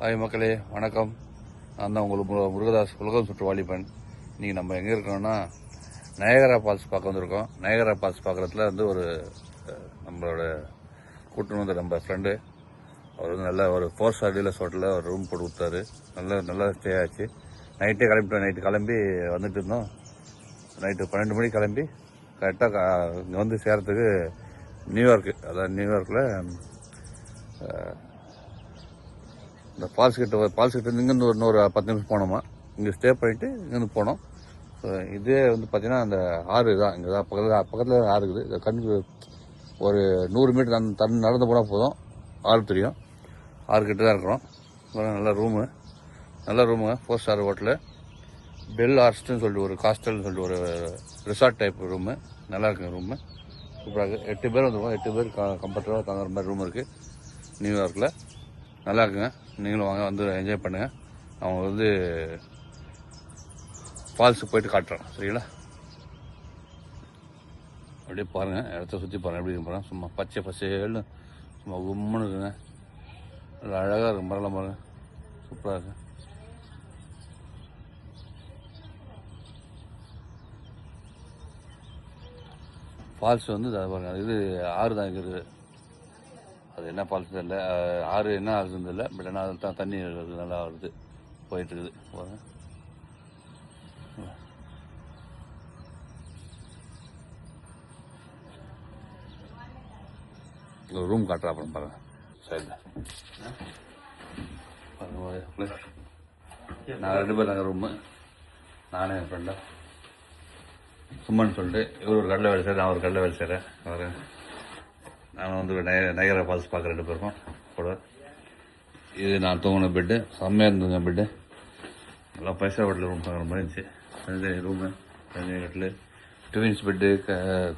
Hi மக்களே, வணக்கம். நான் தான் உங்களுக்கு முருகதாஸ் உலகம் சுற்று வாலிபன். இன்றைக்கி நம்ம எங்கே இருக்கோம்னா நயகரா ஃபால்ஸ் பார்க்க வந்திருக்கோம். நயகரா ஃபால்ஸ் பார்க்குறதுல ஒரு நம்மளோட கூட்டணி வந்து நம்ம ஃப்ரெண்டு அவர் வந்து நல்ல ஒரு 4 ஸ்டார் டீலர்ஸ் ஹோட்டலில் ஒரு ரூம் போட்டு கொடுத்தாரு. நல்லா ஸ்டே ஆச்சு. நைட்டு கிளம்பி வந்துட்டு இருந்தோம். நைட்டு 12 மணிக்கு கிளம்பி கரெக்டாக இங்கே வந்து சேர்கிறதுக்கு நியூயார்க்கு, அதாவது நியூயார்க்கில் இந்த ஃபால்ஸ் கிட்ட இங்கேருந்து ஒரு 10 நிமிஷம் போனோமா. இங்கே ஸ்டே பண்ணிவிட்டு இங்கேருந்து போனோம். இதே வந்து பார்த்தீங்கன்னா அந்த ஆறு தான், இங்கே தான் பக்கத்தில் ஆறு இருக்குது. இந்த கண்ணுக்கு ஒரு 100 மீட்டர் நடந்து போனால் போதும், ஆறு தெரியும். ஆறு கிட்ட தான் இருக்கிறோம். நல்ல ரூமுங்க 4 ஸ்டார் ஹோட்டலு. பெல் ஆர்ஸ்ட்னு சொல்லிட்டு ஒரு காஸ்டல்னு சொல்லிட்டு ஒரு ரிசார்ட் டைப் ரூமு. நல்லா இருக்குங்க ரூமு, சூப்பராக இருக்குது. 8 பேர் வந்துருக்கோம். 8 பேர் கம்ஃபர்டபுளாக தங்குற மாதிரி ரூம் இருக்குது நியூயார்க்கில். நல்லா இருக்குங்க. நீங்களும் வாங்க, வந்து என்ஜாய் பண்ணுங்கள். அவங்க வந்து ஃபால்ஸுக்கு போயிட்டு காட்டுறோம், சரிங்களா? அப்படியே பாருங்கள், இடத்த சுற்றி பாருங்கள் எப்படி இருக்கு பாருங்கள். சும்மா பச்சை பசேல்னு சும்மா உம்முன்னு இருக்குங்க. நல்லா அழகாக இருக்கும். மரலாம் பாருங்கள், சூப்பராக இருக்கு. ஃபால்ஸ் வந்து பாருங்கள், இது ஆறு தான் இங்கே இருக்குது. அது என்ன ஃபால்ஸ் தெரியல, ஆறு என்ன ஆகுதுன்னு தெரியல. பட் ஆனால் அதில் தான் தண்ணி நல்லா வருது, போயிட்டுருக்குது. பாருங்க, ஒரு ரூம் காட்டுறா அப்புறம் பாருங்கள் சைடில். நாங்கள் 2 பேர் நாங்கள் ரூமு. நானே என் ஃப்ரெண்டா சும்மன் சொல்லிட்டு, இவர் ஒரு கடையில் வேலை செய்கிறேன், நான் ஒரு கடையில் வேலை செய்கிறேன். அவர் நான் வந்து நயகரா ஃபால்ஸ் பார்க்க 2 பேருக்கும் கூட. இது நான் தூங்கின பெட்டு, செம்மையாக இருந்ததுங்க பெட்டு. நல்லா 5 ஸ்டார் ஹோட்டலில் ரூம் பார்க்குற மாதிரி இருந்துச்சு. தனித்தனி ரூமு, தனித்தனி கட்டில், ட்வின்ஸ் பெட்டு,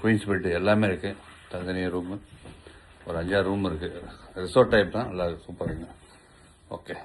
குயின்ஸ் பெட்டு எல்லாமே இருக்குது. தனித்தனியாக ரூமு ஒரு 5-6 ரூம் இருக்குது. ரிசார்ட் டைப் தான், நல்லா சூப்பர் இருக்குங்க. ஓகே.